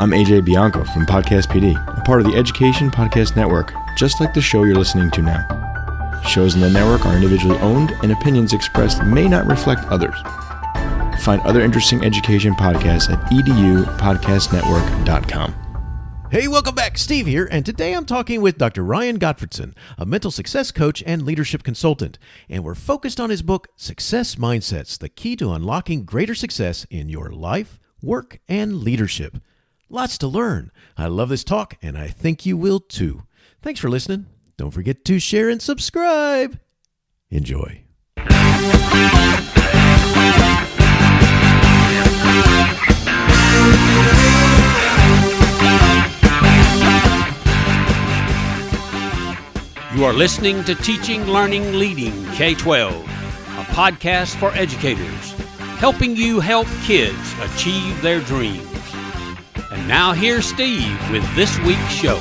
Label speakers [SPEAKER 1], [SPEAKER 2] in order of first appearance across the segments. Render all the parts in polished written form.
[SPEAKER 1] I'm AJ Bianco from Podcast PD, a part of the Education Podcast Network, just like the show you're listening to now. Shows in the network are individually owned, and opinions expressed may not reflect others. Find other interesting education podcasts at edupodcastnetwork.com.
[SPEAKER 2] Hey, welcome back. Steve here, and today I'm talking with Dr. Ryan Gottfredson, a mental success coach and leadership consultant, and we're focused on his book, Success Mindsets, the key to unlocking greater success in your life, work, and leadership. Lots to learn. I love this talk, and I think you will too. Thanks for listening. Don't forget to share and subscribe. Enjoy.
[SPEAKER 3] You are listening to Teaching Learning Leading K12, a podcast for educators, helping you help kids achieve their dreams. And now here's Steve with this week's show.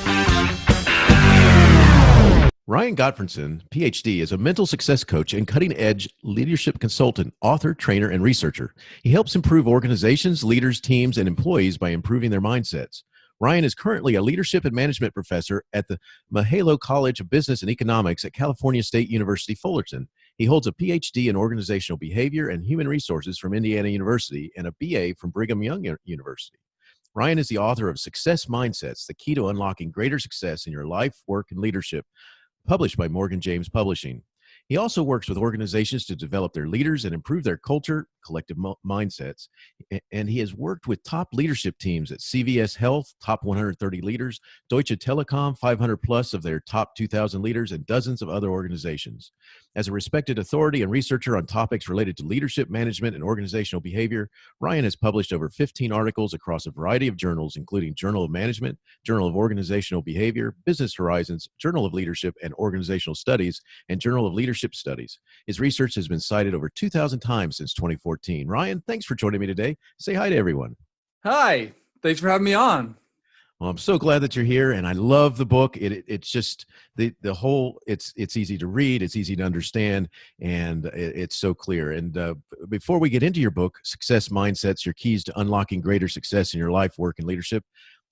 [SPEAKER 2] Ryan Gottfredson, Ph.D., is a mental success coach and cutting-edge leadership consultant, author, trainer, and researcher. He helps improve organizations, leaders, teams, and employees by improving their mindsets. Ryan is currently a leadership and management professor at the Mahalo College of Business and Economics at California State University, Fullerton. He holds a Ph.D. in organizational behavior and human resources from Indiana University and a B.A. from Brigham Young University. Ryan is the author of Success Mindsets, the key to unlocking greater success in your life, work, and leadership, published by Morgan James Publishing. He also works with organizations to develop their leaders and improve their culture, collective mindsets. And he has worked with top leadership teams at CVS Health, top 130 leaders, Deutsche Telekom, 500 plus of their top 2,000 leaders, and dozens of other organizations. As a respected authority and researcher on topics related to leadership, management, and organizational behavior, Ryan has published over 15 articles across a variety of journals, including Journal of Management, Journal of Organizational Behavior, Business Horizons, Journal of Leadership and Organizational Studies, and Journal of Leadership Studies. His research has been cited over 2,000 times since 2014. Ryan, thanks for joining me today. Say hi to everyone.
[SPEAKER 4] Hi, thanks for having me on.
[SPEAKER 2] Well, I'm so glad that you're here, and I love the book. It's just the whole. It's easy to read, it's easy to understand, and it's so clear. And before we get into your book, Success Mindsets: Your Keys to Unlocking Greater Success in Your Life, Work, and Leadership,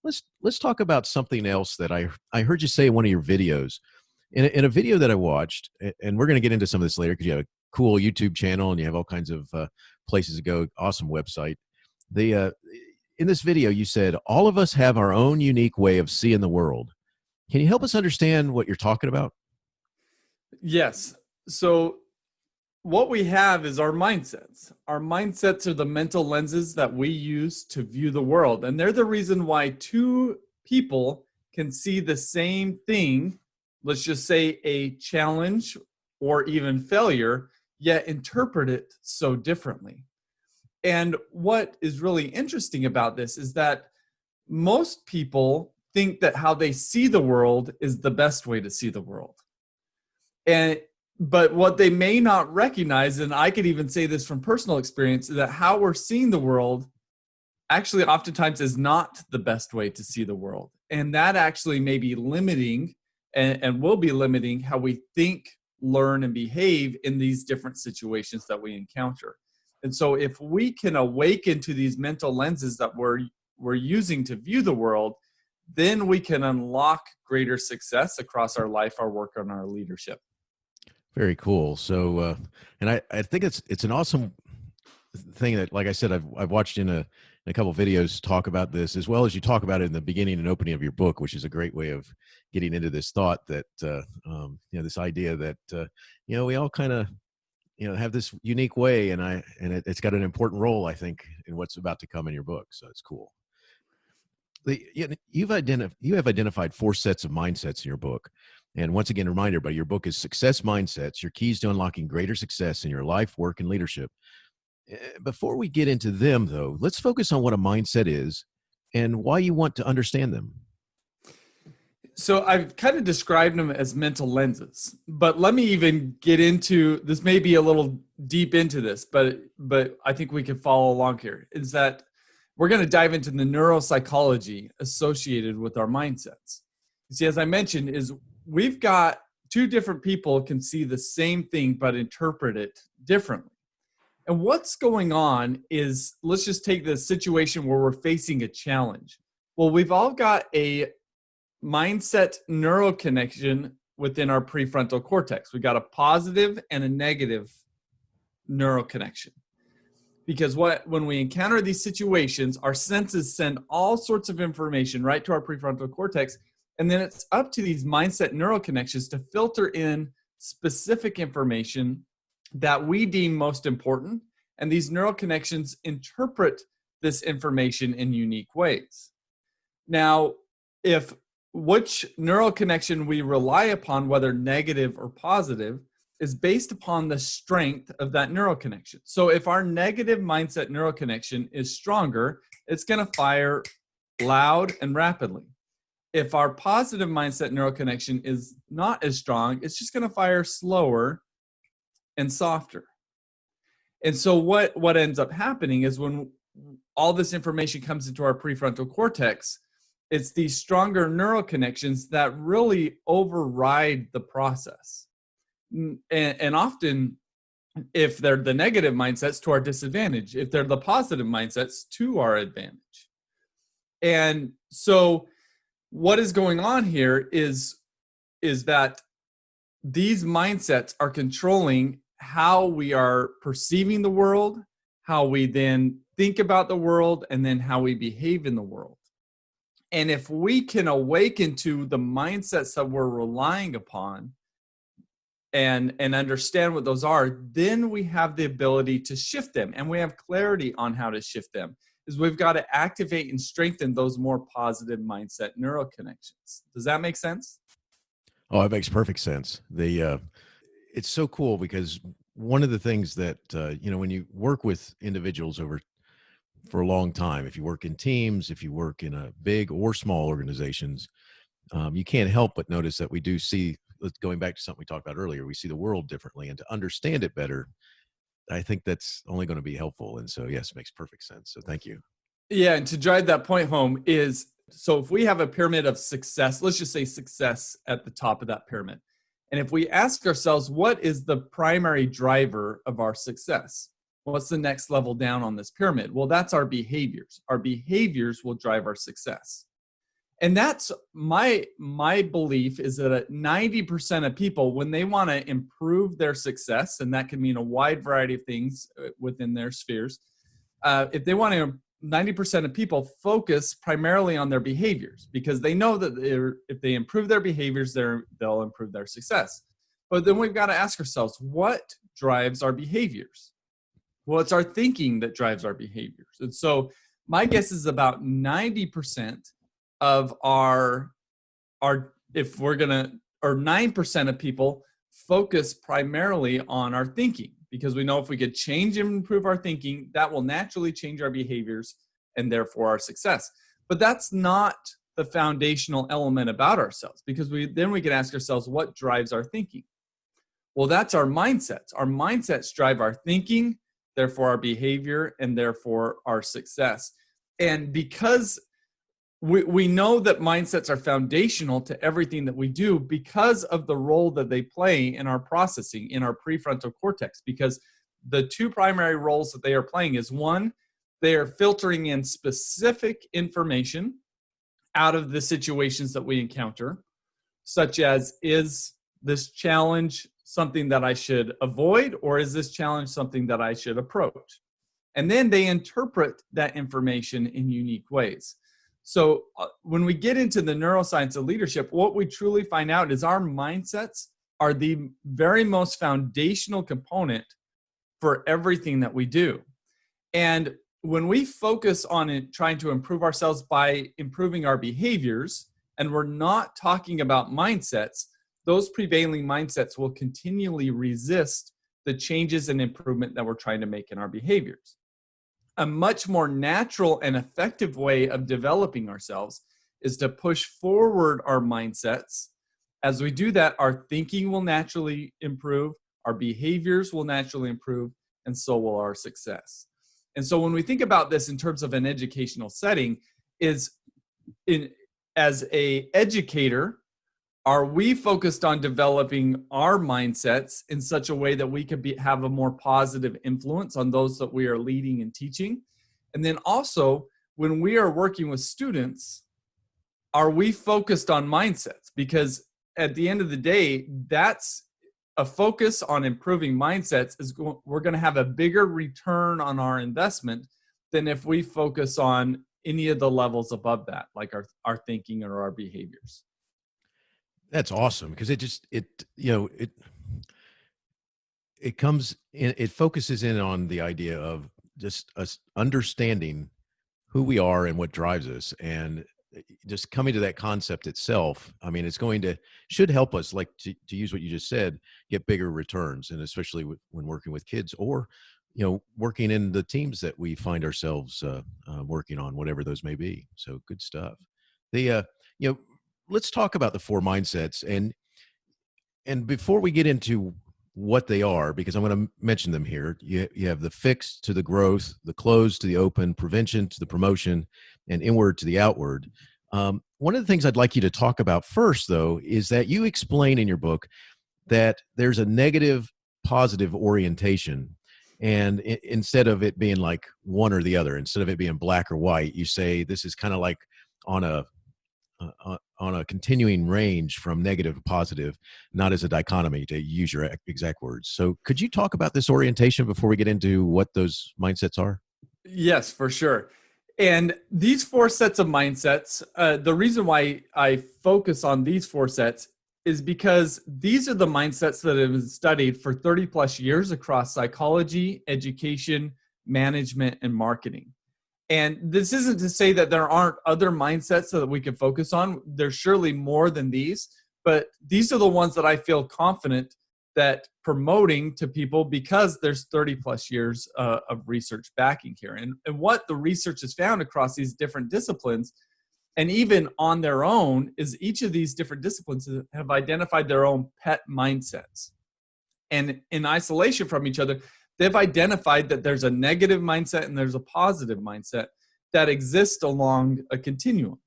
[SPEAKER 2] let's talk about something else that I heard you say in one of your videos. In a video that I watched, and we're going to get into some of this later because you have a cool YouTube channel and you have all kinds of places to go. Awesome website. In this video, you said, all of us have our own unique way of seeing the world. Can you help us understand what you're talking about?
[SPEAKER 4] Yes. So what we have is our mindsets. Our mindsets are the mental lenses that we use to view the world. And they're the reason why two people can see the same thing, let's just say a challenge or even failure, yet interpret it so differently. And what is really interesting about this is that most people think that how they see the world is the best way to see the world. But what they may not recognize, and I could even say this from personal experience, is that how we're seeing the world actually oftentimes is not the best way to see the world. And that actually may be limiting and will be limiting how we think, learn, and behave in these different situations that we encounter. And so if we can awaken to these mental lenses that we're using to view the world, then we can unlock greater success across our life, our work, and our leadership.
[SPEAKER 2] Very cool. So, and I think it's an awesome thing that, like I said, I've watched in a couple of videos talk about this, as well as you talk about it in the beginning and opening of your book, which is a great way of getting into this thought that, this idea that, we all kind of, have this unique way, and it's got an important role, I think, in what's about to come in your book. So it's cool. You have identified 4 sets of mindsets in your book. And once again, a reminder, but your book is Success Mindsets: Your Keys to Unlocking Greater Success in Your Life, Work, and Leadership. Before we get into them, though, let's focus on what a mindset is and why you want to understand them.
[SPEAKER 4] So I've kind of described them as mental lenses, but let me even get into this. May be a little deep into this, but I think we can follow along here. Is that we're going to dive into the neuropsychology associated with our mindsets. You see, as I mentioned, is we've got 2 different people can see the same thing but interpret it differently. And what's going on is, let's just take the situation where we're facing a challenge. Well, we've all got a mindset neural connection within our prefrontal cortex. We've got a positive and a negative neural connection. Because when we encounter these situations, our senses send all sorts of information right to our prefrontal cortex, and then it's up to these mindset neural connections to filter in specific information that we deem most important, and these neural connections interpret this information in unique ways. Now, if which neural connection we rely upon, whether negative or positive, is based upon the strength of that neural connection. So if our negative mindset neural connection is stronger, it's going to fire loud and rapidly. If our positive mindset neural connection is not as strong, it's just going to fire slower and softer. And so what ends up happening is when all this information comes into our prefrontal cortex, it's these stronger neural connections that really override the process. And often, if they're the negative mindsets, to our disadvantage. If they're the positive mindsets, to our advantage. And so what is going on here is that these mindsets are controlling how we are perceiving the world, how we then think about the world, and then how we behave in the world. And if we can awaken to the mindsets that we're relying upon and understand what those are, then we have the ability to shift them, and we have clarity on how to shift them. Is we've got to activate and strengthen those more positive mindset neural connections. Does that make sense?
[SPEAKER 2] Oh, it makes perfect sense. It's so cool because one of the things that, when you work with individuals for a long time, if you work in teams, if you work in a big or small organizations, you can't help but notice that we do see, going back to something we talked about earlier, we see the world differently, and to understand it better, I think that's only going to be helpful. And so, yes, it makes perfect sense. So thank you.
[SPEAKER 4] Yeah. And to drive that point home is, so if we have a pyramid of success, let's just say success at the top of that pyramid. And if we ask ourselves, what is the primary driver of our success? What's the next level down on this pyramid? Well, that's our behaviors. Our behaviors will drive our success. And that's my belief is that 90% of people, when they want to improve their success, and that can mean a wide variety of things within their spheres, if they want to, 90% of people focus primarily on their behaviors because they know that if they improve their behaviors, they'll improve their success. But then we've got to ask ourselves, what drives our behaviors? Well, it's our thinking that drives our behaviors. And so my guess is about 90% of our if we're going to, or 9% of people focus primarily on our thinking, because we know if we could change and improve our thinking, that will naturally change our behaviors and therefore our success. But that's not the foundational element about ourselves, because then we can ask ourselves, what drives our thinking? Well, that's our mindsets. Our mindsets drive our thinking, therefore our behavior, and therefore our success. And because we know that mindsets are foundational to everything that we do because of the role that they play in our processing, in our prefrontal cortex, because the two primary roles that they are playing is, one, they are filtering in specific information out of the situations that we encounter, such as, is this challenge something that I should avoid, or is this challenge something that I should approach? And then they interpret that information in unique ways. So when we get into the neuroscience of leadership, what we truly find out is our mindsets are the very most foundational component for everything that we do. And when we focus on it, trying to improve ourselves by improving our behaviors, and we're not talking about mindsets, those prevailing mindsets will continually resist the changes and improvement that we're trying to make in our behaviors. A much more natural and effective way of developing ourselves is to push forward our mindsets. As we do that, our thinking will naturally improve, our behaviors will naturally improve, and so will our success. And so when we think about this in terms of an educational setting, as an educator, are we focused on developing our mindsets in such a way that we could have a more positive influence on those that we are leading and teaching? And then also, when we are working with students, are we focused on mindsets? Because at the end of the day, that's a focus on improving mindsets we're going to have a bigger return on our investment than if we focus on any of the levels above that, like our thinking or our behaviors.
[SPEAKER 2] That's awesome, because it comes in, it focuses in on the idea of just us understanding who we are and what drives us, and just coming to that concept itself. I mean, should help us, like to use what you just said, get bigger returns, and especially when working with kids, or working in the teams that we find ourselves working on, whatever those may be. So good stuff. Let's talk about the 4 mindsets, and before we get into what they are, because I'm going to mention them here. You have the fixed to the growth, the closed to the open, prevention to the promotion, and inward to the outward. One of the things I'd like you to talk about first, though, is that you explain in your book that there's a negative positive orientation. And instead of it being like one or the other, instead of it being black or white, you say this is kind of like on a continuing range from negative to positive, not as a dichotomy, to use your exact words. So could you talk about this orientation before we get into what those mindsets are?
[SPEAKER 4] Yes, for sure. And these 4 sets of mindsets, the reason why I focus on these 4 sets is because these are the mindsets that have been studied for 30 plus years across psychology, education, management, and marketing. And this isn't to say that there aren't other mindsets that we can focus on. There's surely more than these, but these are the ones that I feel confident that promoting to people, because there's 30 plus years of research backing here. And what the research has found across these different disciplines, and even on their own, is each of these different disciplines have identified their own pet mindsets. And in isolation from each other, they've identified that there's a negative mindset and there's a positive mindset that exist along a continuum.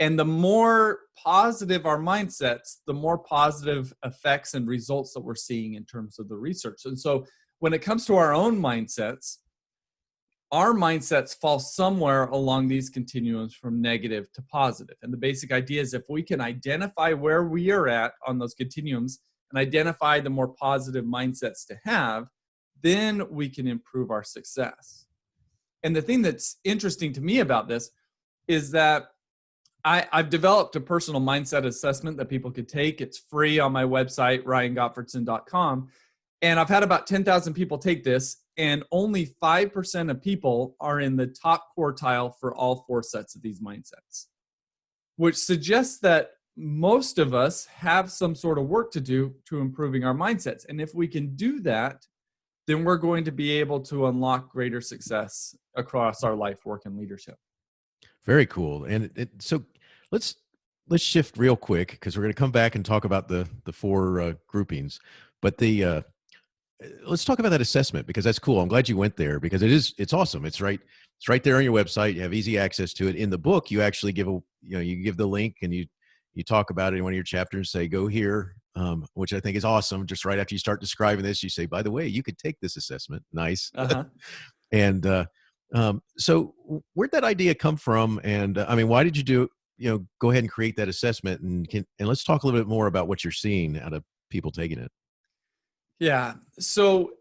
[SPEAKER 4] And the more positive our mindsets, the more positive effects and results that we're seeing in terms of the research. And so when it comes to our own mindsets, our mindsets fall somewhere along these continuums from negative to positive. And the basic idea is if we can identify where we are at on those continuums and identify the more positive mindsets to have, then we can improve our success. And the thing that's interesting to me about this is that I've developed a personal mindset assessment that people could take. It's free on my website, ryangottfredson.com. And I've had about 10,000 people take this, and only 5% of people are in the top quartile for all 4 sets of these mindsets, which suggests that most of us have some sort of work to do to improving our mindsets. And if we can do that, then we're going to be able to unlock greater success across our life, work, and leadership. Very
[SPEAKER 2] cool. And so let's shift real quick, because we're going to come back and talk about the 4 groupings. But let's talk about that assessment, because that's cool. I'm glad you went there, because it's awesome. It's right there on your website. You have easy access to it. In the book, you actually give you give the link, and you talk about it in one of your chapters. Say, go here. Which I think is awesome. Just right after you start describing this, you say, by the way, you could take this assessment. Nice.
[SPEAKER 4] Uh-huh.
[SPEAKER 2] And so where'd that idea come from? And I mean, why did you go ahead and create that assessment? And let's talk a little bit more about what you're seeing out of people taking it.
[SPEAKER 4] Yeah. So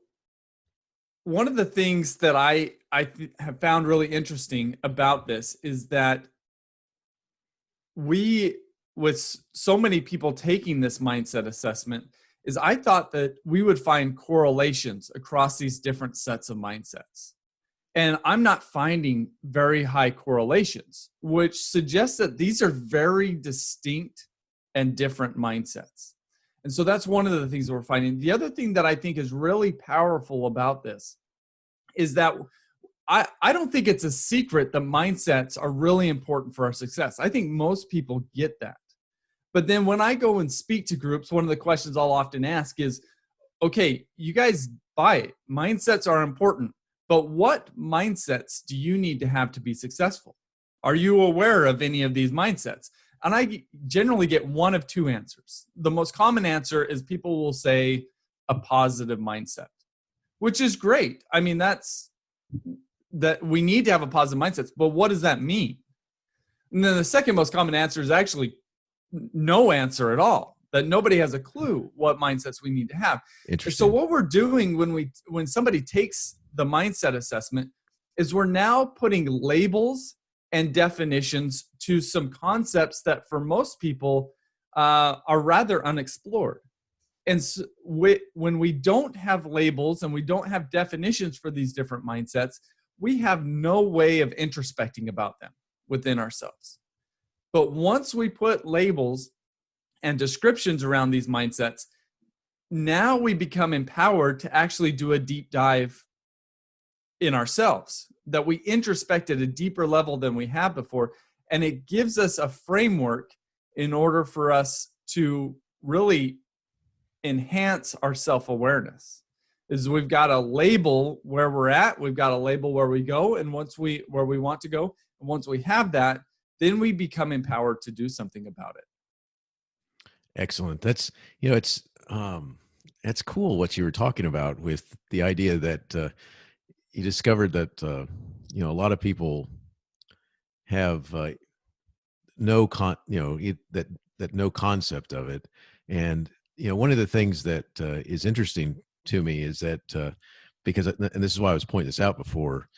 [SPEAKER 4] one of the things that I have found really interesting about this is that with so many people taking this mindset assessment, is I thought that we would find correlations across these different sets of mindsets. And I'm not finding very high correlations, which suggests that these are very distinct and different mindsets. And so that's one of the things that we're finding. The other thing that I think is really powerful about this is that I don't think it's a secret that mindsets are really important for our success. I think most people get that. But then when I go and speak to groups, one of the questions I'll often ask is, okay, you guys buy it. Mindsets are important, but what mindsets do you need to have to be successful? Are you aware of any of these mindsets? And I generally get one of 2 answers. The most common answer is people will say a positive mindset, which is great. I mean, that we need to have a positive mindset, but what does that mean? And then the second most common answer is actually no answer at all, that nobody has a clue what mindsets we need to have.
[SPEAKER 2] Interesting.
[SPEAKER 4] And so what we're doing when somebody takes the mindset assessment is we're now putting labels and definitions to some concepts that for most people are rather unexplored. And so when we don't have labels and we don't have definitions for these different mindsets, we have no way of introspecting about them within ourselves. But once we put labels and descriptions around these mindsets, now we become empowered to actually do a deep dive in ourselves, that we introspect at a deeper level than we have before. And it gives us a framework in order for us to really enhance our self-awareness. Is we've got a label where we're at, we've got a label where we go, and where we want to go. And once we have that, then we become empowered to do something about it.
[SPEAKER 2] Excellent. That's, it's cool what you were talking about with the idea that you discovered that, a lot of people have that no concept of it. And, one of the things that is interesting to me is that because, and this is why I was pointing this out before,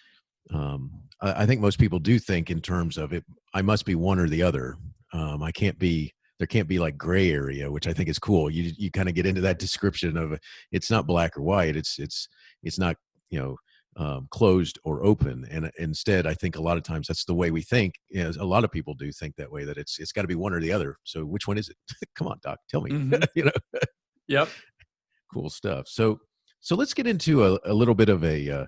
[SPEAKER 2] I think most people do think in terms of it, I must be one or the other. There can't be like gray area, which I think is cool. You kind of get into that description of it's not black or white. It's not, closed or open. And instead, I think a lot of times that's the way we think. A lot of people do think that way, that it's got to be one or the other. So which one is it? Come on, Doc, tell me.
[SPEAKER 4] Mm-hmm. Yep.
[SPEAKER 2] Cool stuff. So let's get into a little bit of a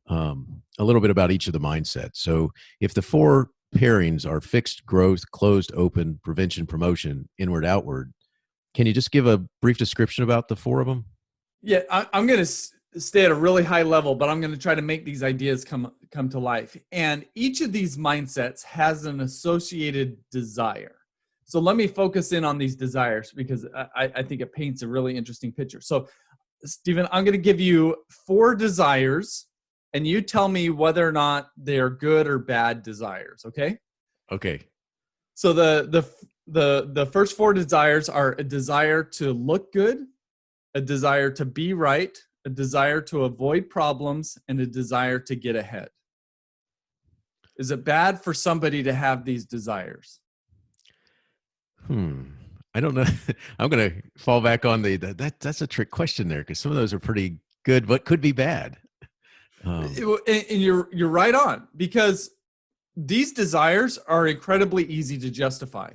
[SPEAKER 2] little bit about each of the mindsets. So if the 4 pairings are fixed, growth, closed, open, prevention, promotion, inward, outward, can you just give a brief description about the 4 of them?
[SPEAKER 4] Yeah, I'm going to stay at a really high level, but I'm going to try to make these ideas come to life. And each of these mindsets has an associated desire. So let me focus in on these desires because I think it paints a really interesting picture. So, Stephen, I'm going to give you 4 desires, and you tell me whether or not they're good or bad desires. Okay?
[SPEAKER 2] Okay.
[SPEAKER 4] So the first 4 desires are a desire to look good, a desire to be right, a desire to avoid problems, and a desire to get ahead. Is it bad for somebody to have these desires?
[SPEAKER 2] I don't know. I'm going to fall back on that's a trick question there, because some of those are pretty good, but could be bad.
[SPEAKER 4] And you're right on, because these desires are incredibly easy to justify.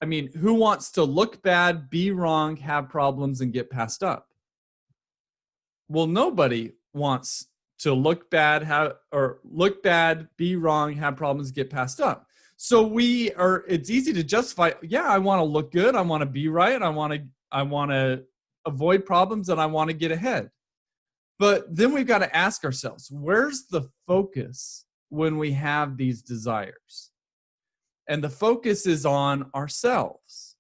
[SPEAKER 4] I mean, who wants to look bad, be wrong, have problems, and get passed up? Well, nobody wants to look bad, be wrong, have problems, get passed up. So it's easy to justify, yeah, I want to look good, I want to be right, I want to avoid problems, and I want to get ahead. But then we've got to ask ourselves, where's the focus when we have these desires? And the focus is on ourselves.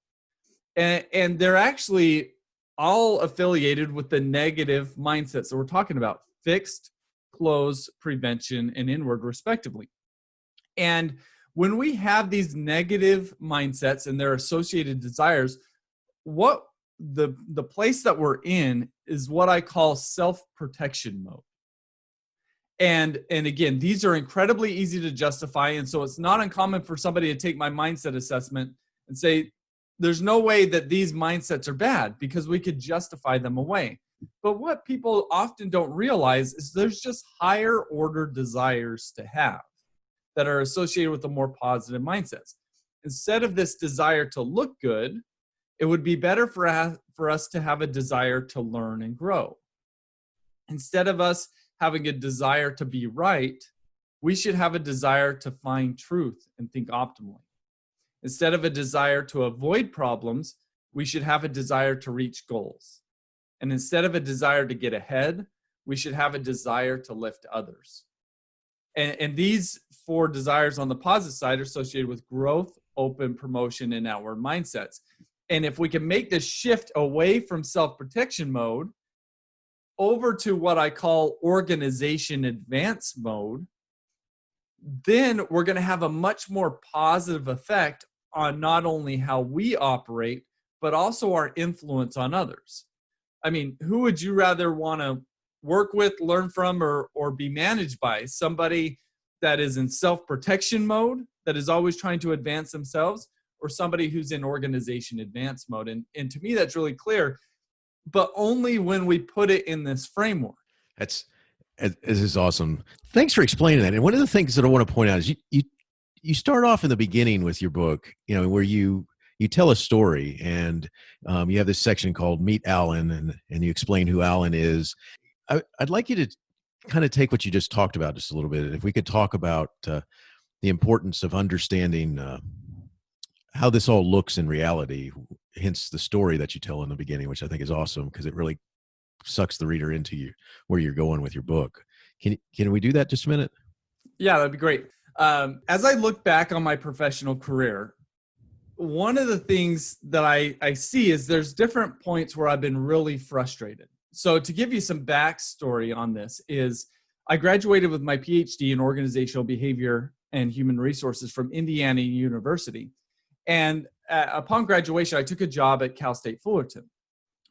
[SPEAKER 4] And they're actually all affiliated with the negative mindsets that we're talking about: fixed, closed, prevention, and inward, respectively. And when we have these negative mindsets and their associated desires, what the place that we're in is what I call self-protection mode. And again, these are incredibly easy to justify. And so it's not uncommon for somebody to take my mindset assessment and say, there's no way that these mindsets are bad, because we could justify them away. But what people often don't realize is there's just higher order desires to have that are associated with the more positive mindsets. Instead of this desire to look good, it would be better for us to have a desire to learn and grow. Instead of us having a desire to be right, we should have a desire to find truth and think optimally. Instead of a desire to avoid problems, we should have a desire to reach goals. And instead of a desire to get ahead, we should have a desire to lift others. And these 4 desires on the positive side are associated with growth, open, promotion, and outward mindsets. And if we can make this shift away from self-protection mode over to what I call organization advance mode, then we're going to have a much more positive effect on not only how we operate, but also our influence on others. I mean, who would you rather want to work with, learn from, or be managed by? Somebody that is in self-protection mode, that is always trying to advance themselves, or somebody who's in organization advance mode? And to me, that's really clear, but only when we put it in this framework.
[SPEAKER 2] This is awesome. Thanks for explaining that. And one of the things that I want to point out is you start off in the beginning with your book, where you tell a story, and you have this section called Meet Alan, and you explain who Alan is. I'd like you to kind of take what you just talked about just a little bit. If we could talk about the importance of understanding how this all looks in reality, hence the story that you tell in the beginning, which I think is awesome because it really sucks the reader into you where you're going with your book. Can we do that just a minute?
[SPEAKER 4] Yeah, that'd be great. As I look back on my professional career, one of the things that I see is there's different points where I've been really frustrated. So to give you some backstory on this is I graduated with my Ph.D. in organizational behavior and human resources from Indiana University. And upon graduation, I took a job at Cal State Fullerton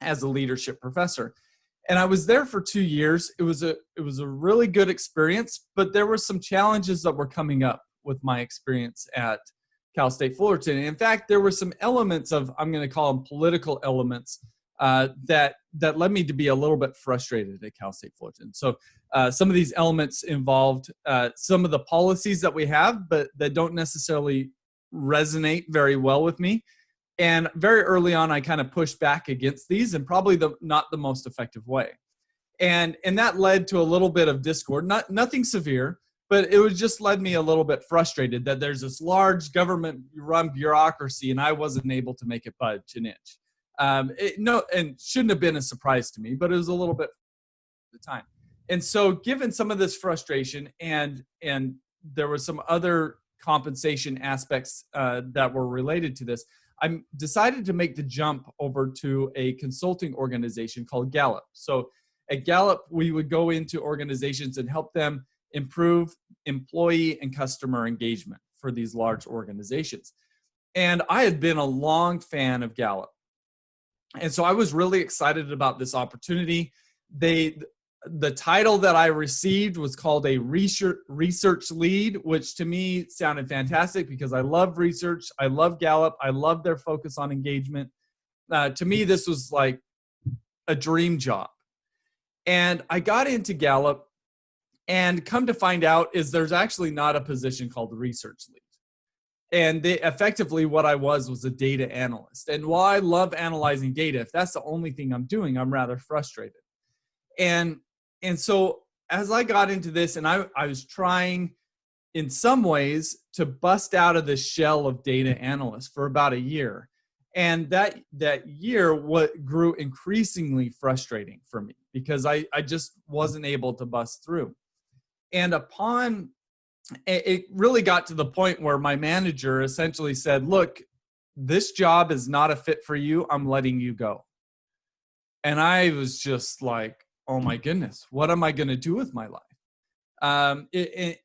[SPEAKER 4] as a leadership professor. And I was there for 2 years. It was a really good experience, but there were some challenges that were coming up with my experience at Cal State Fullerton. And in fact, there were some elements of, I'm going to call them political elements, that led me to be a little bit frustrated at Cal State Fullerton. So some of these elements involved some of the policies that we have, but that don't necessarily resonate very well with me. And very early on, I kind of pushed back against these, and probably not the most effective way. And that led to a little bit of discord, nothing severe, but it was just led me a little bit frustrated that there's this large government-run bureaucracy, and I wasn't able to make it budge an inch. And shouldn't have been a surprise to me, but it was a little bit at the time. And so given some of this frustration, and there were some other compensation aspects that were related to this, I decided to make the jump over to a consulting organization called Gallup. So at Gallup, we would go into organizations and help them improve employee and customer engagement for these large organizations. And I had been a long fan of Gallup. And so I was really excited about this opportunity. The title that I received was called a research lead, which to me sounded fantastic because I love research. I love Gallup. I love their focus on engagement. To me, this was like a dream job. And I got into Gallup, and come to find out is there's actually not a position called research lead. And effectively what I was a data analyst. And while I love analyzing data, if that's the only thing I'm doing, I'm rather frustrated. And so as I got into this, and I was trying in some ways to bust out of the shell of data analyst for about a year. And that year, what grew increasingly frustrating for me because I just wasn't able to bust through. And it really got to the point where my manager essentially said, look, this job is not a fit for you. I'm letting you go. And I was just like, oh my goodness, what am I going to do with my life? It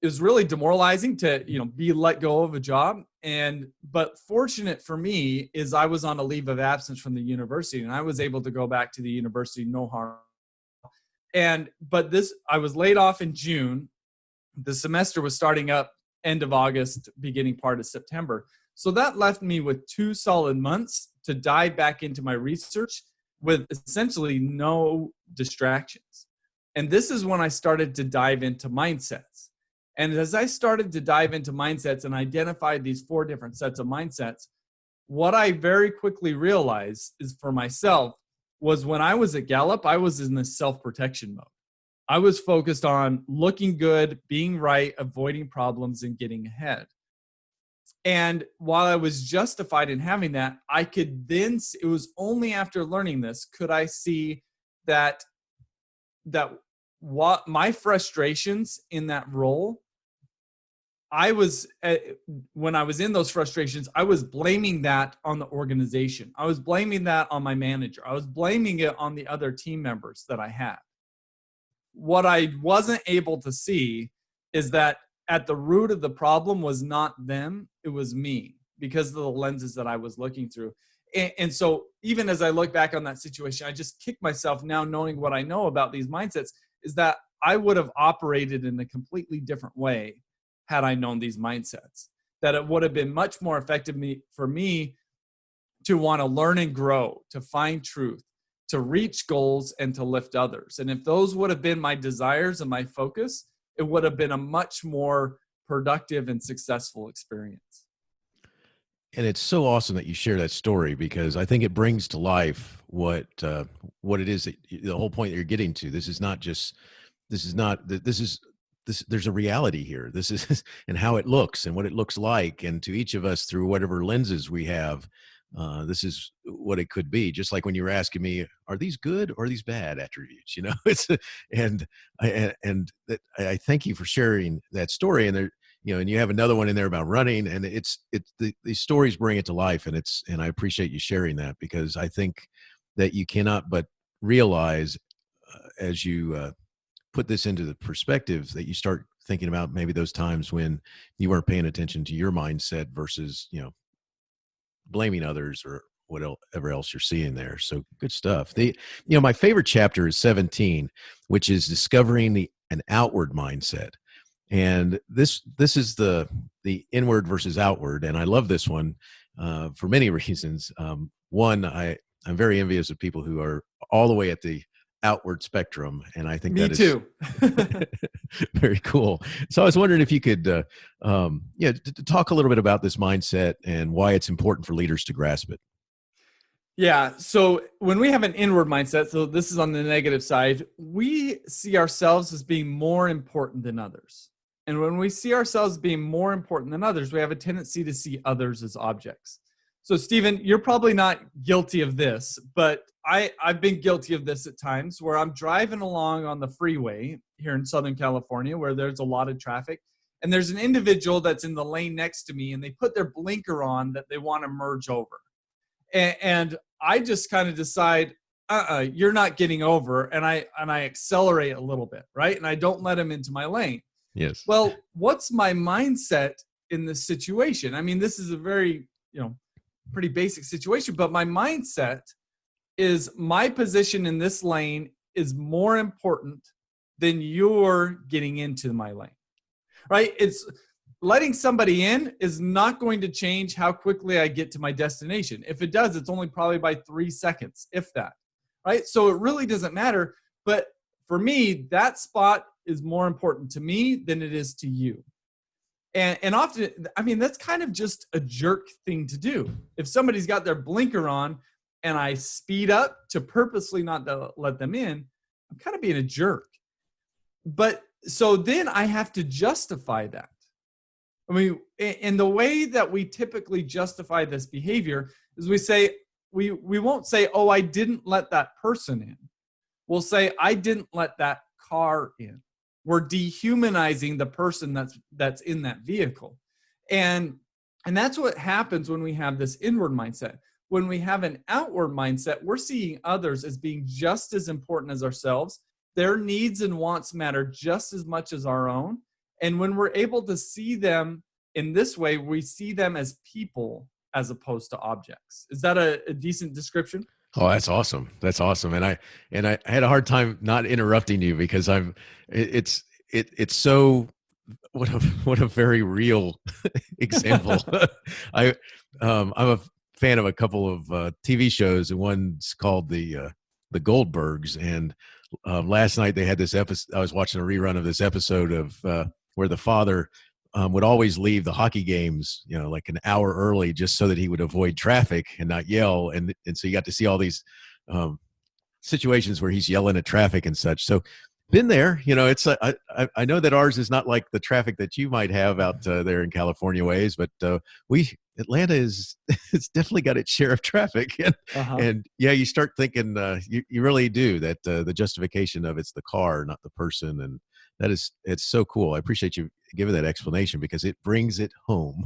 [SPEAKER 4] was really demoralizing to, be let go of a job. But fortunate for me is I was on a leave of absence from the university, and I was able to go back to the university, no harm. But I was laid off in June. The semester was starting up end of August, beginning part of September. So that left me with 2 solid months to dive back into my research with essentially no distractions. And this is when I started to dive into mindsets. And as I started to dive into mindsets and identified these 4 different sets of mindsets, what I very quickly realized is for myself was when I was at Gallup, I was in this self-protection mode. I was focused on looking good, being right, avoiding problems, and getting ahead. And while I was justified in having that, I could then, it was only after learning this, could I see that what my frustrations in that role, when I was in those frustrations, I was blaming that on the organization. I was blaming that on my manager. I was blaming it on the other team members that I had. what I wasn't able to see is that at the root of the problem was not them, it was me, because of the lenses that I was looking through. And so even as I look back on that situation, I just kick myself now, knowing what I know about these mindsets, is that I would have operated in a completely different way had I known these mindsets. That it would have been much more effective for me to want to learn and grow, to find truth, to reach goals, and to lift others. And if those would have been my desires and my focus, it would have been a much more productive and successful experience.
[SPEAKER 2] And it's so awesome that you share that story, because I think it brings to life what it is that the whole point that you're getting to. This is there's a reality here. This is and how it looks and what it looks like, and to each of us through whatever lenses we have, this is what it could be. Just like when you were asking me, are these good or are these bad attributes? And I thank you for sharing that story. And there, and you have another one in there about running, and these stories bring it to life, and I appreciate you sharing that, because I think that you cannot but realize as you put this into the perspective, that you start thinking about maybe those times when you weren't paying attention to your mindset versus, blaming others or whatever else you're seeing there. So good stuff. My favorite chapter is 17, which is discovering an outward mindset. And this is the inward versus outward. And I love this one for many reasons. One, I'm very envious of people who are all the way at the outward spectrum, and I think that is
[SPEAKER 4] too.
[SPEAKER 2] very cool. So I was wondering if you could talk a little bit about this mindset and why it's important for leaders to grasp it.
[SPEAKER 4] Yeah. So when we have an inward mindset, so this is on the negative side, we see ourselves as being more important than others. And when we see ourselves being more important than others, we have a tendency to see others as objects. So Stephen, you're probably not guilty of this, but I've been guilty of this at times, where I'm driving along on the freeway here in Southern California, where there's a lot of traffic, and there's an individual that's in the lane next to me, and they put their blinker on that they want to merge over. And I just kind of decide, you're not getting over, and I accelerate a little bit, right? And I don't let him into my lane.
[SPEAKER 2] Yes.
[SPEAKER 4] Well, what's my mindset in this situation? I mean, this is a very, pretty basic situation, but my mindset is my position in this lane is more important than your getting into my lane, right? It's letting somebody in is not going to change how quickly I get to my destination. If it does, it's only probably by 3 seconds, if that, right? So it really doesn't matter. But for me, that spot is more important to me than it is to you. And often, I mean, that's kind of just a jerk thing to do. If somebody's got their blinker on and I speed up to purposely not to let them in, I'm kind of being a jerk. But so then I have to justify that. I mean, in the way that we typically justify this behavior is we say, we won't say, oh, I didn't let that person in. We'll say, I didn't let that car in. We're dehumanizing the person that's in that vehicle. And that's what happens when we have this inward mindset. When we have an outward mindset, we're seeing others as being just as important as ourselves. Their needs and wants matter just as much as our own. And when we're able to see them in this way, we see them as people as opposed to objects. Is that a decent description?
[SPEAKER 2] Oh, that's awesome. That's awesome. And I had a hard time not interrupting you, because it's so, what a very real example. I'm a fan of a couple of TV shows, and one's called the Goldbergs. And last night they had this episode. I was watching a rerun of this episode of where the father would always leave the hockey games, like an hour early, just so that he would avoid traffic and not yell. And so you got to see all these situations where he's yelling at traffic and such. So been there, it's I know that ours is not like the traffic that you might have out there in California ways, but Atlanta it's definitely got its share of traffic. And yeah, you start thinking, you really do, that the justification of it's the car, not the person. And it's so cool. I appreciate you giving that explanation, because it brings it home.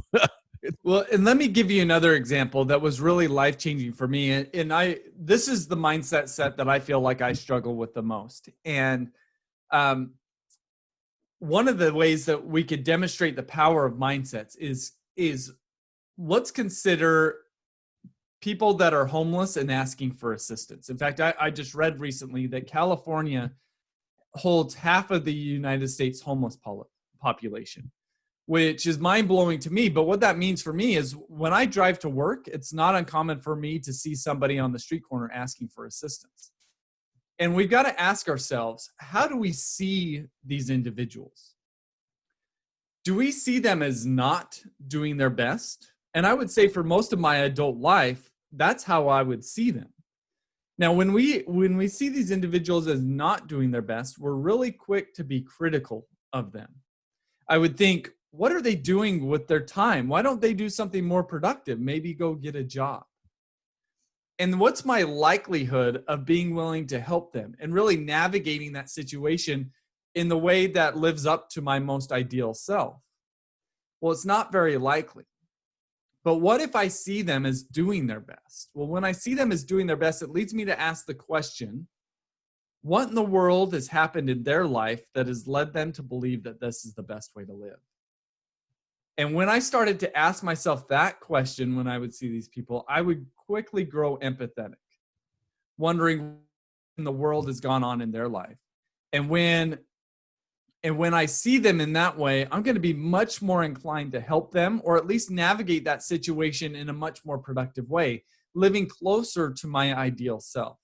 [SPEAKER 4] Well, and let me give you another example that was really life-changing for me. And this is the mindset set that I feel like I struggle with the most. And one of the ways that we could demonstrate the power of mindsets is let's consider people that are homeless and asking for assistance. In fact, I just read recently that California holds half of the United States homeless population, which is mind-blowing to me. But what that means for me is when I drive to work, it's not uncommon for me to see somebody on the street corner asking for assistance. And we've got to ask ourselves, how do we see these individuals? Do we see them as not doing their best? And I would say for most of my adult life, that's how I would see them. Now, when we see these individuals as not doing their best, we're really quick to be critical of them. I would think, what are they doing with their time? Why don't they do something more productive? Maybe go get a job. And what's my likelihood of being willing to help them and really navigating that situation in the way that lives up to my most ideal self? Well, it's not very likely. But what if I see them as doing their best? Well, when I see them as doing their best, it leads me to ask the question, what in the world has happened in their life that has led them to believe that this is the best way to live? And when I started to ask myself that question when I would see these people, I would quickly grow empathetic, wondering what in the world has gone on in their life. And when I see them in that way, I'm going to be much more inclined to help them, or at least navigate that situation in a much more productive way, living closer to my ideal self.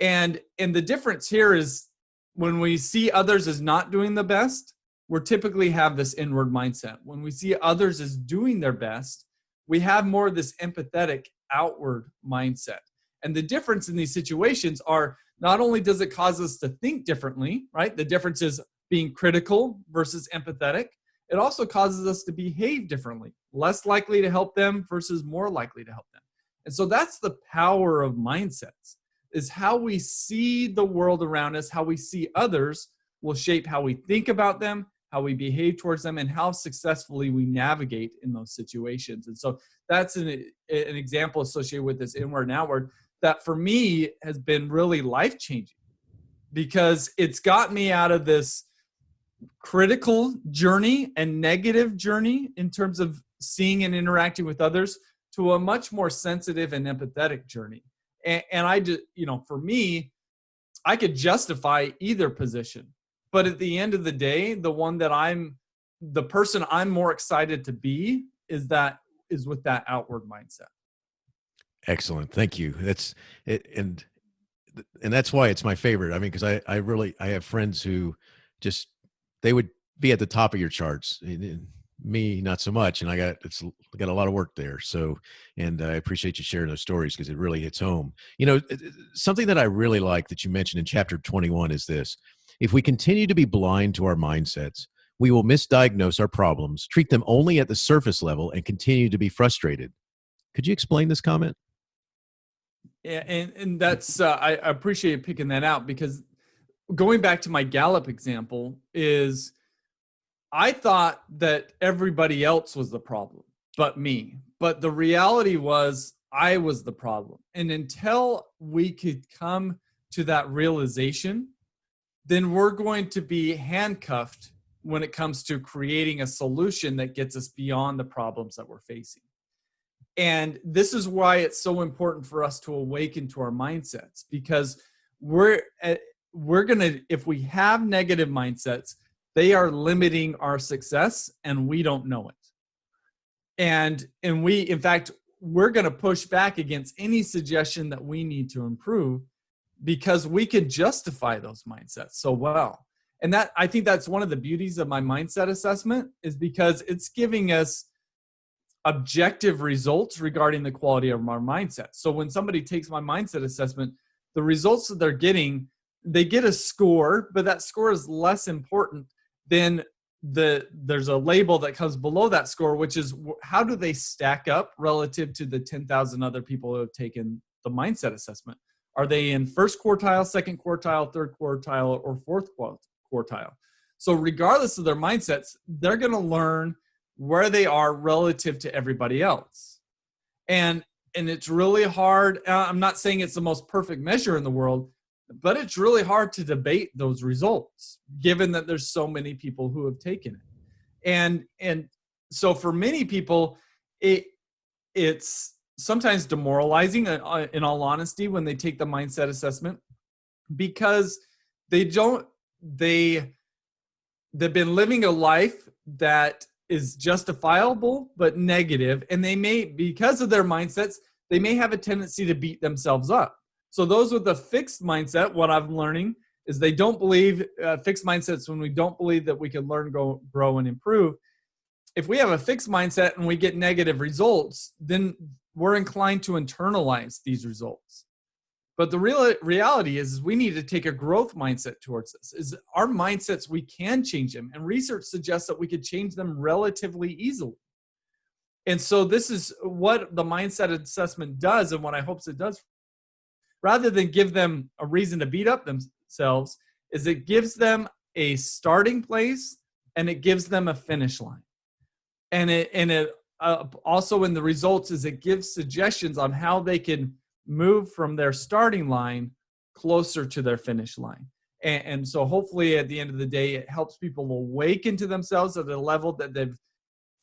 [SPEAKER 4] And the difference here is when we see others as not doing the best, we typically have this inward mindset. When we see others as doing their best, we have more of this empathetic outward mindset. And the difference in these situations are not only does it cause us to think differently, right? The difference is being critical versus empathetic. It also causes us to behave differently, less likely to help them versus more likely to help them. And so that's the power of mindsets, is how we see the world around us, how we see others will shape how we think about them, how we behave towards them, and how successfully we navigate in those situations. And so that's an example associated with this inward and outward that for me has been really life-changing, because it's got me out of this critical journey and negative journey in terms of seeing and interacting with others to a much more sensitive and empathetic journey. And I just, for me, I could justify either position, but at the end of the day, the person I'm more excited to be is with that outward mindset.
[SPEAKER 2] Excellent. Thank you. That's it. And that's why it's my favorite. I mean, because I have friends who just, they would be at the top of your charts. Me, not so much. And I got a lot of work there. So, and I appreciate you sharing those stories because it really hits home. Something that I really like that you mentioned in chapter 21 is this: if we continue to be blind to our mindsets, we will misdiagnose our problems, treat them only at the surface level, and continue to be frustrated. Could you explain this comment?
[SPEAKER 4] Yeah, and that's I appreciate picking that out, because going back to my Gallup example is I thought that everybody else was the problem but me. But the reality was I was the problem. And until we could come to that realization, then we're going to be handcuffed when it comes to creating a solution that gets us beyond the problems that we're facing. And this is why it's so important for us to awaken to our mindsets, because if we have negative mindsets, they are limiting our success and we don't know it. And in fact, we're going to push back against any suggestion that we need to improve because we can justify those mindsets so well. And that, I think that's one of the beauties of my mindset assessment, is because it's giving us objective results regarding the quality of our mindset. So when somebody takes my mindset assessment, the results that they're getting, they get a score, but that score is less important than there's a label that comes below that score, which is how do they stack up relative to the 10,000 other people who have taken the mindset assessment? Are they in first quartile, second quartile, third quartile, or fourth quartile? So regardless of their mindsets, they're going to learn where they are relative to everybody else. And it's really hard. I'm not saying it's the most perfect measure in the world, But it's really hard to debate those results, given that there's so many people who have taken it. And so for many people, it's sometimes demoralizing, in all honesty, when they take the mindset assessment, because they've been living a life that is justifiable but negative, and they may, because of their mindsets, they may have a tendency to beat themselves up. So those with a fixed mindset, what I'm learning is they don't believe, fixed mindsets when we don't believe that we can learn, grow, and improve. If we have a fixed mindset and we get negative results, then we're inclined to internalize these results. But the reality is we need to take a growth mindset towards this. Is our mindsets, we can change them. And research suggests that we could change them relatively easily. And so this is what the mindset assessment does, and what I hope it does. Rather than give them a reason to beat up themselves, is it gives them a starting place and it gives them a finish line. And it also in the results is it gives suggestions on how they can move from their starting line closer to their finish line. And so hopefully at the end of the day, it helps people awaken to themselves at a level that they've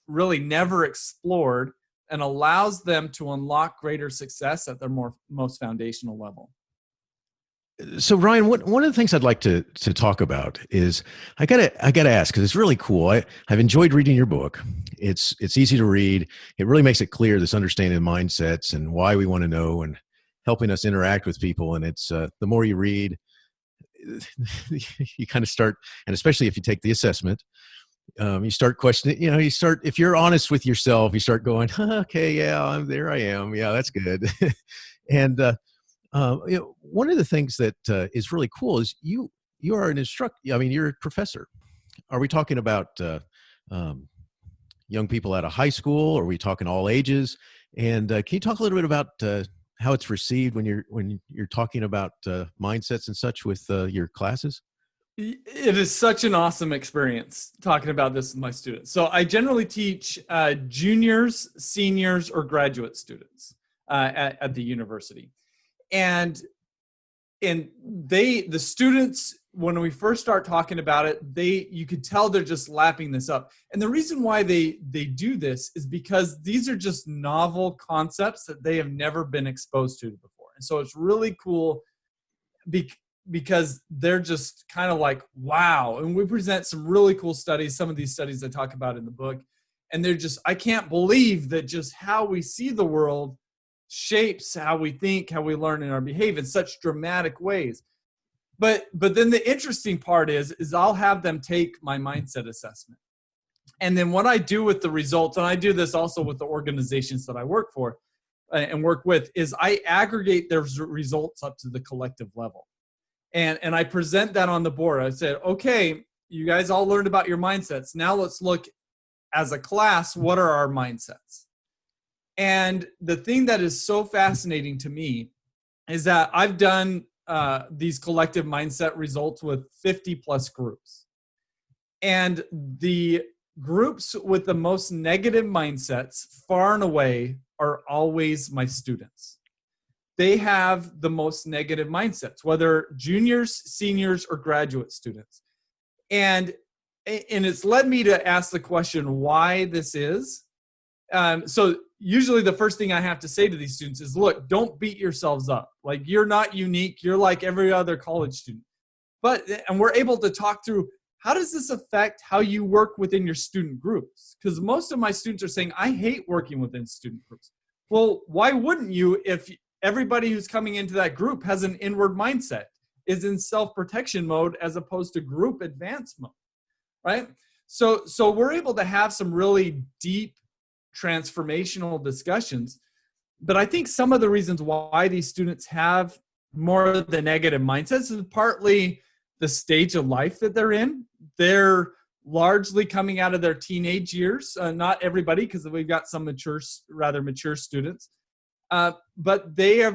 [SPEAKER 4] really never explored, and allows them to unlock greater success at their most foundational level.
[SPEAKER 2] So Ryan, one of the things I'd like to talk about is I gotta ask, because it's really cool. I've enjoyed reading your book. It's easy to read. It really makes it clear, this understanding of mindsets and why we want to know, and helping us interact with people. And it's the more you read, you kind of start, and especially if you take the assessment, you start questioning, if you're honest with yourself, you start going, okay, yeah, there I am. Yeah, that's good. And, one of the things that is really cool is you are an instructor. I mean, you're a professor. Are we talking about young people out of high school? Or are we talking all ages? And can you talk a little bit about how it's received when you're talking about mindsets and such with your classes?
[SPEAKER 4] It is such an awesome experience talking about this with my students. So I generally teach juniors, seniors, or graduate students at the university. And the students, when we first start talking about it, you could tell they're just lapping this up. And the reason why they do this is because these are just novel concepts that they have never been exposed to before. And so it's really cool because they're just kind of like, wow. And we present some really cool studies, some of these studies I talk about in the book. And they're just, I can't believe that just how we see the world shapes how we think, how we learn, and our behavior in such dramatic ways. But then the interesting part is I'll have them take my mindset assessment. And then what I do with the results, and I do this also with the organizations that I work for and work with, is I aggregate their results up to the collective level. And I present that on the board. I said, okay, you guys all learned about your mindsets. Now let's look as a class, what are our mindsets? And the thing that is so fascinating to me is that I've done these collective mindset results with 50 plus groups. And the groups with the most negative mindsets, far and away, are always my students. They have the most negative mindsets, whether juniors, seniors, or graduate students. And it's led me to ask the question why this is. So usually the first thing I have to say to these students is, look, don't beat yourselves up. Like, you're not unique. You're like every other college student. And we're able to talk through, how does this affect how you work within your student groups? Because most of my students are saying, I hate working within student groups. Well, why wouldn't you if everybody who's coming into that group has an inward mindset, is in self-protection mode as opposed to group advance mode, right? So we're able to have some really deep transformational discussions. But I think some of the reasons why these students have more of the negative mindsets is partly the stage of life that they're in. They're largely coming out of their teenage years. Not everybody, because we've got some rather mature students. But they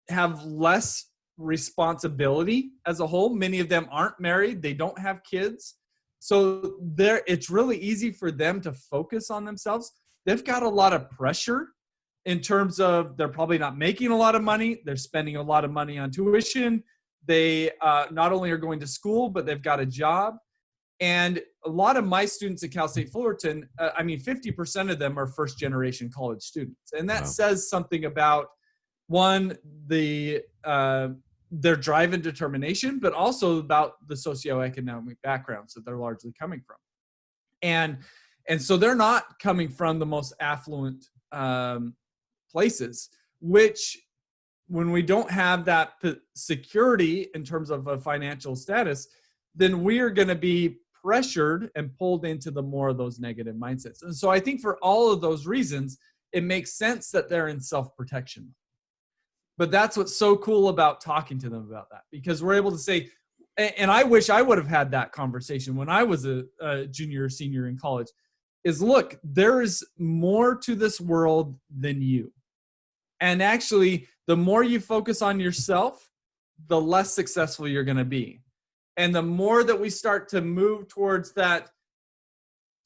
[SPEAKER 4] have less responsibility as a whole. Many of them aren't married. They don't have kids. So it's really easy for them to focus on themselves. They've got a lot of pressure in terms of they're probably not making a lot of money. They're spending a lot of money on tuition. They not only are going to school, but they've got a job. And a lot of my students at Cal State Fullerton, 50% of them are first generation college students. And that
[SPEAKER 2] Wow.
[SPEAKER 4] says something about, one, their drive and determination, but also about the socioeconomic backgrounds that they're largely coming from. And so they're not coming from the most affluent places, which, when we don't have that security in terms of a financial status, then we are going to be pressured and pulled into the more of those negative mindsets. And so I think for all of those reasons, it makes sense that they're in self-protection. But that's what's so cool about talking to them about that, because we're able to say, and I wish I would have had that conversation when I was a junior or senior in college, is look, there is more to this world than you. And actually, the more you focus on yourself, the less successful you're going to be. And the more that we start to move towards that,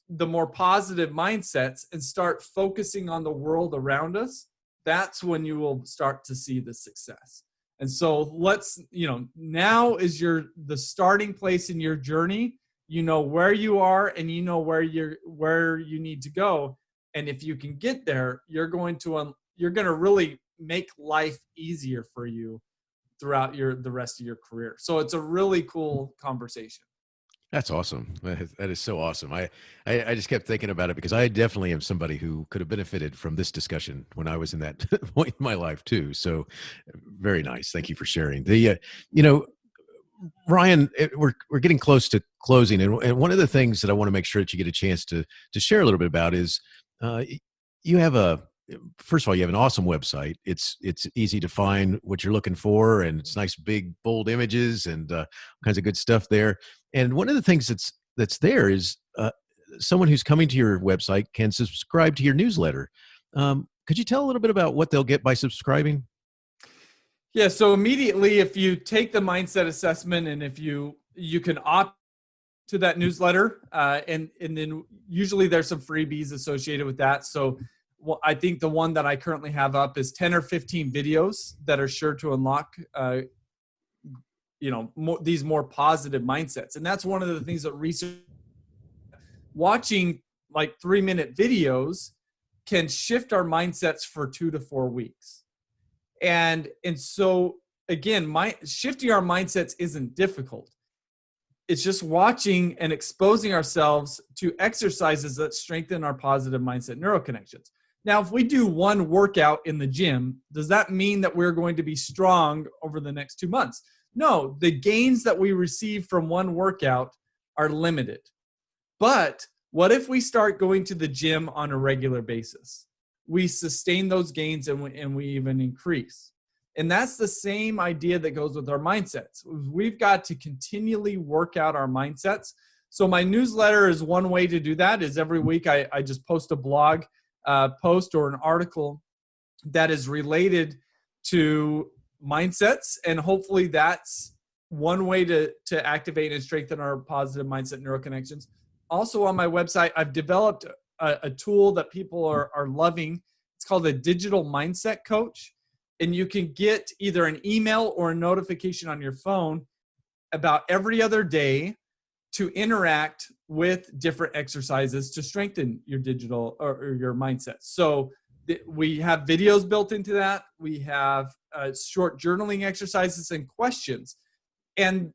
[SPEAKER 4] the more positive mindsets, and start focusing on the world around us, that's when you will start to see the success. And so now is the starting place in your journey. You know where you are, and you know where you need to go. And if you can get there, you're going to really make life easier for you throughout the rest of your career. So it's a really cool conversation.
[SPEAKER 2] That's awesome. That is so awesome. I just kept thinking about it because I definitely am somebody who could have benefited from this discussion when I was in that point in my life too. So very nice. Thank you for sharing. Ryan, we're getting close to closing, and one of the things that I want to make sure that you get a chance to share a little bit about is you have first of all, you have an awesome website. It's easy to find what you're looking for, and it's nice, big, bold images and all kinds of good stuff there. And one of the things that's there is someone who's coming to your website can subscribe to your newsletter. Could you tell a little bit about what they'll get by subscribing?
[SPEAKER 4] Yeah, so immediately, if you take the mindset assessment, and if you can opt to that newsletter, and then usually there's some freebies associated with that. So I think the one that I currently have up is 10 or 15 videos that are sure to unlock these more positive mindsets. And that's one of the things that watching like 3-minute videos can shift our mindsets for 2 to 4 weeks. And so again, shifting our mindsets isn't difficult. It's just watching and exposing ourselves to exercises that strengthen our positive mindset neuroconnections. Now, if we do one workout in the gym, does that mean that we're going to be strong over the next 2 months? No, the gains that we receive from one workout are limited. But what if we start going to the gym on a regular basis? We sustain those gains, and we even increase. And that's the same idea that goes with our mindsets. We've got to continually work out our mindsets. So my newsletter is one way to do that. Is every week I just post a blog post or an article that is related to mindsets, and hopefully that's one way to activate and strengthen our positive mindset neuroconnections. Also on my website, I've developed a tool that people are loving. It's called a digital mindset coach. And you can get either an email or a notification on your phone about every other day to interact with different exercises to strengthen your digital or your mindset. So we have videos built into that. We have short journaling exercises and questions. And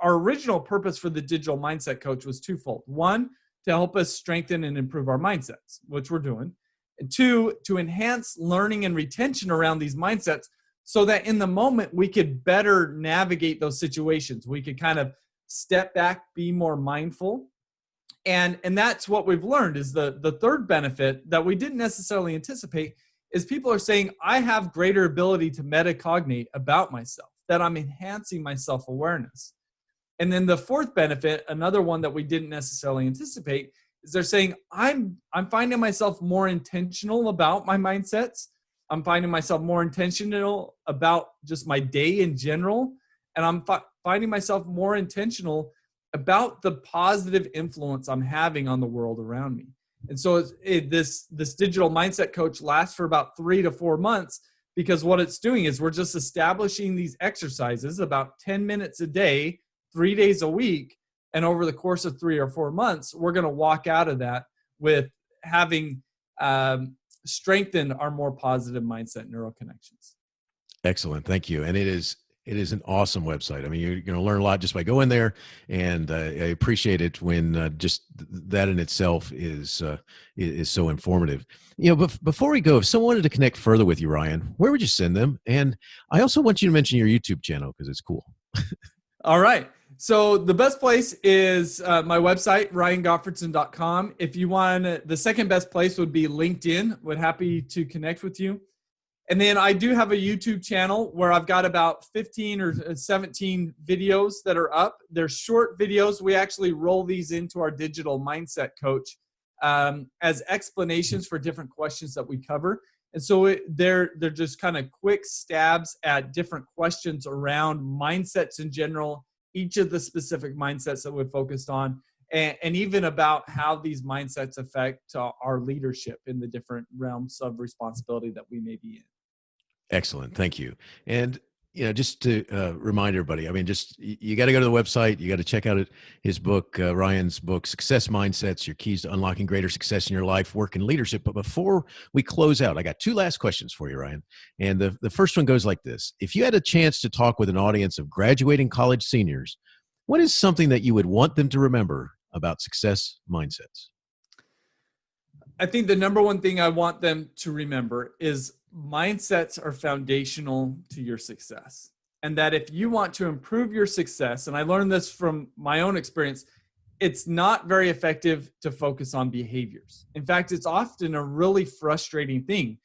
[SPEAKER 4] our original purpose for the digital mindset coach was twofold. One, to help us strengthen and improve our mindsets, which we're doing. And two, to enhance learning and retention around these mindsets so that in the moment we could better navigate those situations. We could kind of step back, be more mindful. And that's what we've learned is the third benefit that we didn't necessarily anticipate is people are saying, I have greater ability to metacognate about myself, that I'm enhancing my self-awareness. And then the fourth benefit, another one that we didn't necessarily anticipate, is they're saying, I'm finding myself more intentional about my mindsets. I'm finding myself more intentional about just my day in general. And I'm finding myself more intentional about the positive influence I'm having on the world around me. And so this digital mindset coach lasts for about 3 to 4 months, because what it's doing is we're just establishing these exercises about 10 minutes a day, 3 days a week. And over the course of 3 or 4 months, we're going to walk out of that with having strengthened our more positive mindset neural connections.
[SPEAKER 2] Excellent. Thank you. And it is an awesome website. I mean, you're going to learn a lot just by going there. And I appreciate it when just that in itself is so informative. But before we go, if someone wanted to connect further with you, Ryan, where would you send them? And I also want you to mention your YouTube channel because it's cool.
[SPEAKER 4] All right. So the best place is my website, ryangottfredson.com. If you want, the second best place would be LinkedIn. We're happy to connect with you. And then I do have a YouTube channel where I've got about 15 or 17 videos that are up. They're short videos. We actually roll these into our digital mindset coach as explanations for different questions that we cover. And so they're just kind of quick stabs at different questions around mindsets in general, each of the specific mindsets that we're focused on, and even about how these mindsets affect our leadership in the different realms of responsibility that we may be in.
[SPEAKER 2] Excellent. Thank you. And, just to remind everybody, I mean, you got to go to the website. You got to check out his book, Ryan's book, Success Mindsets, Your Keys to Unlocking Greater Success in Your Life, Work, and Leadership. But before we close out, I got 2 last questions for you, Ryan. And the first one goes like this. If you had a chance to talk with an audience of graduating college seniors, what is something that you would want them to remember about success mindsets?
[SPEAKER 4] I think the number one thing I want them to remember is mindsets are foundational to your success. And that if you want to improve your success, and I learned this from my own experience, it's not very effective to focus on behaviors. In fact, it's often a really frustrating thing.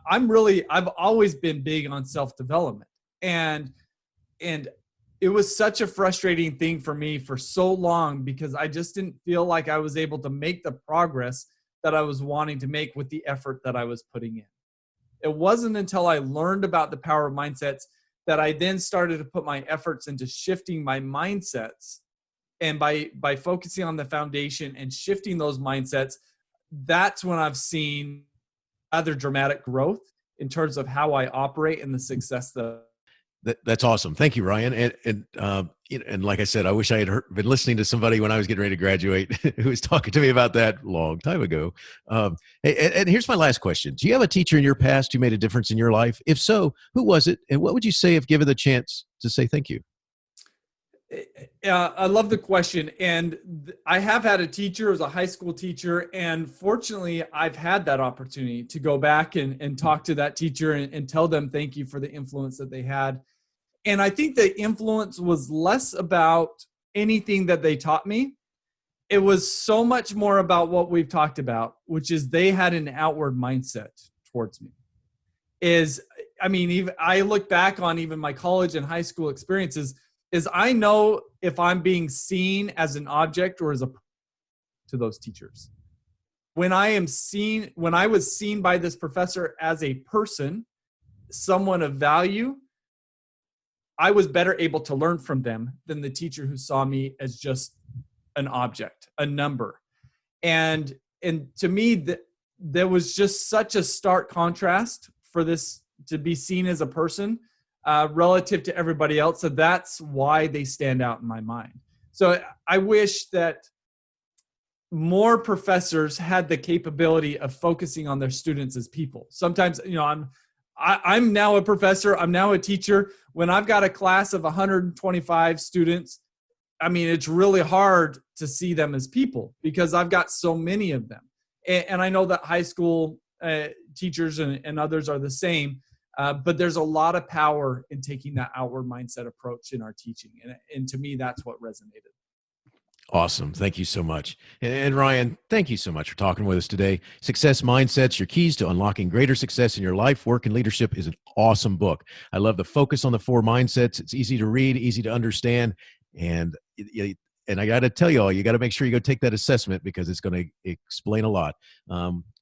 [SPEAKER 4] I've always been big on self-development. And it was such a frustrating thing for me for so long because I just didn't feel like I was able to make the progress that I was wanting to make with the effort that I was putting in. It wasn't until I learned about the power of mindsets that I then started to put my efforts into shifting my mindsets. And by focusing on the foundation and shifting those mindsets, that's when I've seen other dramatic growth in terms of how I operate and the success
[SPEAKER 2] That's awesome. Thank you, Ryan. And like I said, I wish I had been listening to somebody when I was getting ready to graduate who was talking to me about that a long time ago. And here's my last question. Do you have a teacher in your past who made a difference in your life? If so, who was it? And what would you say if given the chance to say thank you?
[SPEAKER 4] I love the question. And I have had a teacher as a high school teacher. And fortunately, I've had that opportunity to go back and talk to that teacher and tell them thank you for the influence that they had. And I think the influence was less about anything that they taught me. It was so much more about what we've talked about, which is they had an outward mindset towards me. Even I look back on even my college and high school experiences, is I know if I'm being seen as an object or as a to those teachers. When I was seen by this professor as a person, someone of value, I was better able to learn from them than the teacher who saw me as just an object, a number. And to me, there was just such a stark contrast for this to be seen as a person relative to everybody else. So that's why they stand out in my mind. So I wish that more professors had the capability of focusing on their students as people. Sometimes, I'm now a professor. I'm now a teacher. When I've got a class of 125 students, it's really hard to see them as people because I've got so many of them. And I know that high school teachers and others are the same, but there's a lot of power in taking that outward mindset approach in our teaching. And to me, that's what resonated.
[SPEAKER 2] Awesome. Thank you so much. And Ryan, thank you so much for talking with us today. Success Mindsets, Your Keys to Unlocking Greater Success in Your Life, Work, and Leadership is an awesome book. I love the focus on the 4 mindsets. It's easy to read, easy to understand. And I got to tell you all, you got to make sure you go take that assessment because it's going to explain a lot.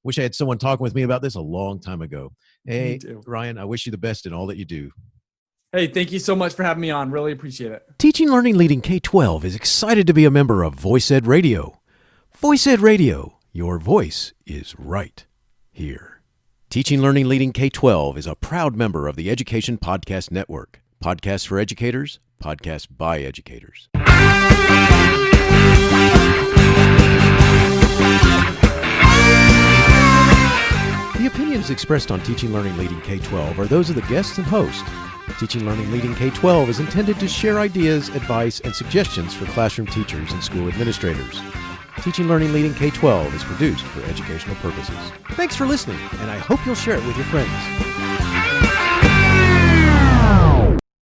[SPEAKER 2] Wish I had someone talking with me about this a long time ago. Hey, Ryan, I wish you the best in all that you do.
[SPEAKER 4] Hey, thank you so much for having me on. Really appreciate it.
[SPEAKER 2] Teaching Learning Leading K12 is excited to be a member of Voice Ed Radio. Voice Ed Radio, your voice is right here. Teaching Learning Leading K12 is a proud member of the Education Podcast Network. Podcasts for educators, podcasts by educators. The opinions expressed on Teaching Learning Leading K12 are those of the guests and host. Teaching Learning Leading K12 is intended to share ideas, advice, and suggestions for classroom teachers and school administrators. Teaching Learning Leading K12 is produced for educational purposes. Thanks for listening, and I hope you'll share it with your friends.